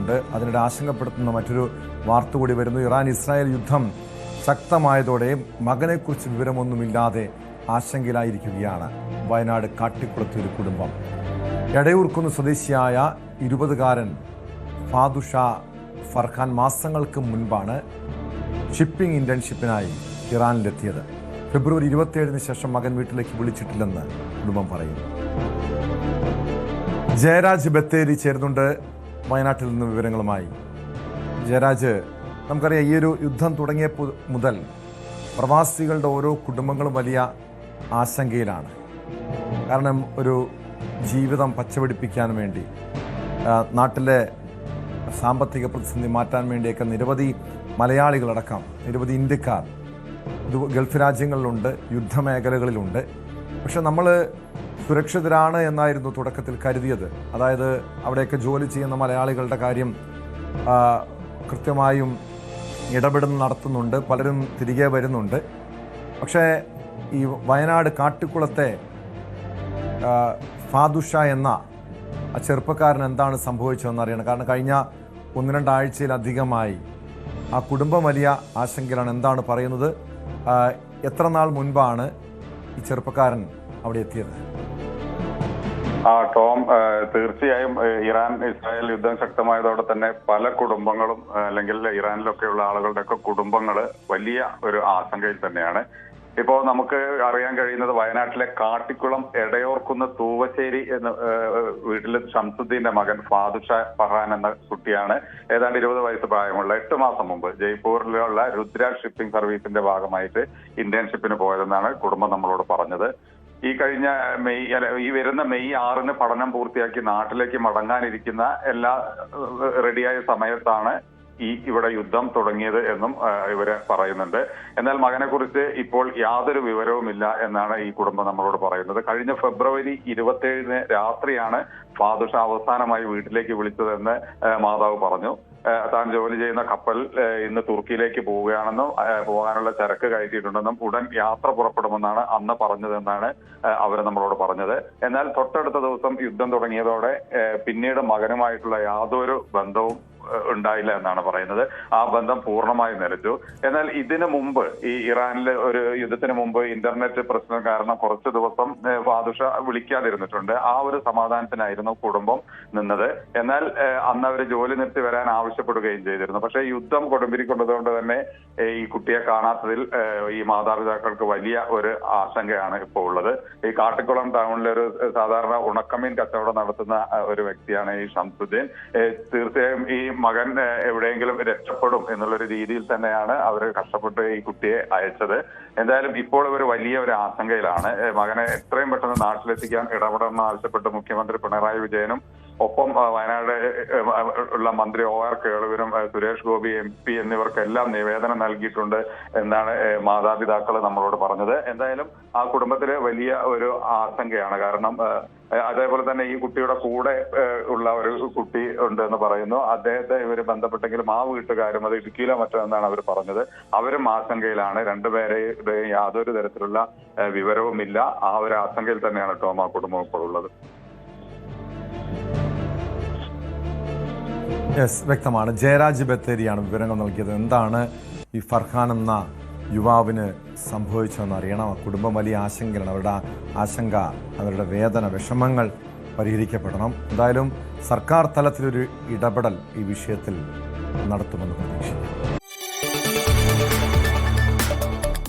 വരുന്നുണ്ട്. അതിനിടെ ആശങ്കപ്പെടുത്തുന്ന മറ്റൊരു വാർത്ത കൂടി വരുന്നു. ഇറാൻ-ഇസ്രായേൽ യുദ്ധം ശക്തമായതോടെ മകനെക്കുറിച്ച് വിവരമൊന്നുമില്ലാതെ ആശങ്കയിലായിരിക്കുകയാണ് വയനാട് കാട്ടിക്കുളത്തെ ഒരു കുടുംബം. എടയൂർക്കുന്ന് സ്വദേശിയായ 20-കാരൻ ഫാദുഷ ഫർഖാൻ മാസങ്ങൾക്ക് മുൻപാണ് ഷിപ്പിംഗ് ഇന്റേൺഷിപ്പിനായി ഇറാനിലെത്തിയത്. ഫെബ്രുവരി 27 ശേഷം മകൻ വീട്ടിലേക്ക് വിളിച്ചിട്ടില്ലെന്ന് കുടുംബം പറയുന്നു. ജയരാജ് ബത്തേരി ചേരുന്നുണ്ട് വയനാട്ടിൽ നിന്ന് വിവരങ്ങളുമായി. ജയരാജ്, നമുക്കറിയാം ഈ ഒരു യുദ്ധം തുടങ്ങിയപ്പോൾ മുതൽ പ്രവാസികളുടെ ഓരോ കുടുംബങ്ങളും വലിയ ആശങ്കയിലാണ്. കാരണം ഒരു ജീവിതം പച്ചപിടിപ്പിക്കാൻ വേണ്ടി നാട്ടിലെ സാമ്പത്തിക പ്രതിസന്ധി മാറ്റാൻ വേണ്ടിയൊക്കെ നിരവധി മലയാളികളടക്കം നിരവധി ഇന്ത്യക്കാർ ഗൾഫ് രാജ്യങ്ങളിലുണ്ട്, യുദ്ധമേഖലകളിലുണ്ട്. പക്ഷെ നമ്മൾ സുരക്ഷിതരാണ് എന്നായിരുന്നു തുടക്കത്തിൽ കരുതിയത്. അതായത് അവിടെയൊക്കെ ജോലി ചെയ്യുന്ന മലയാളികളുടെ കാര്യം കൃത്യമായും ഇടപെടുന്ന നടത്തുന്നുണ്ട്, പലരും തിരികെ വരുന്നുണ്ട്. പക്ഷേ ഈ വയനാട് കാട്ടിക്കുളത്തെ ഫാദുഷ എന്ന ആ ചെറുപ്പക്കാരൻ എന്താണ് സംഭവിച്ചതെന്ന് അറിയണം. കാരണം കഴിഞ്ഞ 1-2 ആഴ്ചയിലധികമായി ആ കുടുംബം വലിയ ആശങ്കയിലാണ്. എന്താണ് പറയുന്നത്? എത്ര നാൾ മുൻപാണ് ഈ ചെറുപ്പക്കാരൻ അവിടെ എത്തിയത്? ടോം, തീർച്ചയായും ഇറാൻ-ഇസ്രായേൽ യുദ്ധം ശക്തമായതോടെ തന്നെ പല കുടുംബങ്ങളും അല്ലെങ്കിൽ ഇറാനിലൊക്കെയുള്ള ആളുകളുടെ ഒക്കെ കുടുംബങ്ങൾ വലിയ ഒരു ആശങ്കയിൽ തന്നെയാണ്. ഇപ്പോ നമുക്ക് അറിയാൻ കഴിയുന്നത് വയനാട്ടിലെ കാട്ടിക്കുളം എടയോർക്കുന്ന് തൂവശ്ശേരി എന്ന വീട്ടിലെ ഷംസുദ്ദീന്റെ മകൻ ഫാദുഷ ഫർഹാൻ എന്ന കുട്ടിയാണ്. ഏതാണ്ട് 20 വയസ്സ് പ്രായമുള്ള 8 മാസം മുമ്പ് ജയ്പൂരിലുള്ള രുദ്ര ഷിപ്പിംഗ് സർവീസിന്റെ ഭാഗമായിട്ട് ഇന്റേൺഷിപ്പിന് പോയതെന്നാണ് കുടുംബം നമ്മളോട് പറഞ്ഞത്. ഈ വരുന്ന മെയ് 6 പഠനം പൂർത്തിയാക്കി നാട്ടിലേക്ക് മടങ്ങാനിരിക്കുന്ന എല്ലാ റെഡിയായ സമയത്താണ് ഇവിടെ യുദ്ധം തുടങ്ങിയത് എന്നും ഇവര് പറയുന്നുണ്ട്. എന്നാൽ മകനെ കുറിച്ച് ഇപ്പോൾ യാതൊരു വിവരവുമില്ല എന്നാണ് ഈ കുടുംബം നമ്മളോട് പറയുന്നത്. കഴിഞ്ഞ ഫെബ്രുവരി 27 രാത്രിയാണ് ഫാദുഷ അവസാനമായി വീട്ടിലേക്ക് വിളിച്ചതെന്ന് മാതാവ് പറഞ്ഞു. താൻ ജോലി ചെയ്യുന്ന കപ്പൽ ഇന്ന് തുർക്കിയിലേക്ക് പോവുകയാണെന്നും പോകാനുള്ള ചരക്ക് കയറ്റിയിട്ടുണ്ടെന്നും ഉടൻ യാത്ര പുറപ്പെടുമെന്നാണ് അന്ന് പറഞ്ഞതെന്നാണ് അവർ നമ്മളോട് പറഞ്ഞത്. എന്നാൽ തൊട്ടടുത്ത ദിവസം യുദ്ധം തുടങ്ങിയതോടെ പിന്നീട് മകനുമായിട്ടുള്ള യാതൊരു ബന്ധവും ഉണ്ടായില്ല എന്നാണ് പറയുന്നത്. ആ ബന്ധം പൂർണ്ണമായി നിലച്ചു. എന്നാൽ ഇതിനു മുമ്പ് ഈ ഇറാനിലെ ഒരു യുദ്ധത്തിന് മുമ്പ് ഇന്റർനെറ്റ് പ്രശ്നം കാരണം കുറച്ചു ദിവസം ഫാദുഷ വിളിക്കാതിരുന്നിട്ടുണ്ട്. ആ ഒരു സമാധാനത്തിനായിരുന്നു കുടുംബം നിന്നത്. എന്നാൽ അന്ന് അവർ ജോലി നിർത്തി വരാൻ ആവശ്യപ്പെടുകയും ചെയ്തിരുന്നു. പക്ഷേ യുദ്ധം കൊടുമ്പിരിക്കൊണ്ടതുകൊണ്ട് തന്നെ ഈ കുട്ടിയെ കാണാത്തതിൽ ഈ മാതാപിതാക്കൾക്ക് വലിയ ഒരു ആശങ്കയാണ് ഇപ്പോൾ ഉള്ളത്. ഈ കാട്ടിക്കുളം ടൗണിലെ ഒരു സാധാരണ ഉണക്കമീൻ കച്ചവടം നടത്തുന്ന ഒരു വ്യക്തിയാണ് ഈ ഷംസുദ്ദീൻ. തീർച്ചയായും ഈ മകൻ എവിടെയെങ്കിലും രക്ഷപ്പെടും എന്നുള്ളൊരു രീതിയിൽ തന്നെയാണ് അവർ കഷ്ടപ്പെട്ട് ഈ കുട്ടിയെ അയച്ചത്. എന്തായാലും ഇപ്പോൾ ഇവർ വലിയ ഒരു ആശങ്കയിലാണ്. മകനെ എത്രയും പെട്ടെന്ന് നാട്ടിലെത്തിക്കാൻ ഇടപെടണമെന്ന് ആവശ്യപ്പെട്ട് മുഖ്യമന്ത്രി പിണറായി വിജയനും ഒപ്പം വയനാട് ഉള്ള മന്ത്രി OR കേളുവിനും സുരേഷ് ഗോപി MP എന്നിവർക്കെല്ലാം നിവേദനം നൽകിയിട്ടുണ്ട് എന്നാണ് മാതാപിതാക്കൾ നമ്മളോട് പറഞ്ഞത്. എന്തായാലും ആ കുടുംബത്തിലെ വലിയ ഒരു ആശങ്കയാണ്. കാരണം അതേപോലെ തന്നെ ഈ കുട്ടിയുടെ കൂടെ ഉള്ള ഒരു കുട്ടി ഉണ്ട് എന്ന് പറയുന്നു. അദ്ദേഹത്തെ ഇവർ ബന്ധപ്പെട്ടെങ്കിലും ആ വീട്ടുകാരും അത് ഇടുക്കിയിലോ മറ്റോ എന്നാണ് അവർ പറഞ്ഞത്. അവരും ആശങ്കയിലാണ്. രണ്ടുപേരെയും യാതൊരു തരത്തിലുള്ള വിവരവുമില്ല. ആ ഒരു ആശങ്കയിൽ തന്നെയാണ് ടോം ആ കുടുംബം ഇപ്പോൾ ഉള്ളത്. വ്യക്തമാണ്. ജയരാജ് ബത്തേരിയാണ് വിവരങ്ങൾ നൽകിയത്. എന്താണ് ഈ ഫർഖാൻ എന്ന യുവാവിന് സംഭവിച്ചതെന്ന് അറിയണം. കുടുംബം വലിയ ആശങ്കയിലാണ്. അവരുടെ ആശങ്ക, അവരുടെ വേദന, വിഷമങ്ങൾ പരിഹരിക്കപ്പെടണം. എന്തായാലും സർക്കാർ തലത്തിലൊരു ഇടപെടൽ ഈ വിഷയത്തിൽ നടത്തുമെന്ന് പ്രതീക്ഷിക്കുന്നു.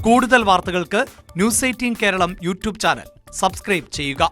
കൂടുതൽ വാർത്തകൾക്ക് News 18 Keralam YouTube channel subscribe ചെയ്യുക.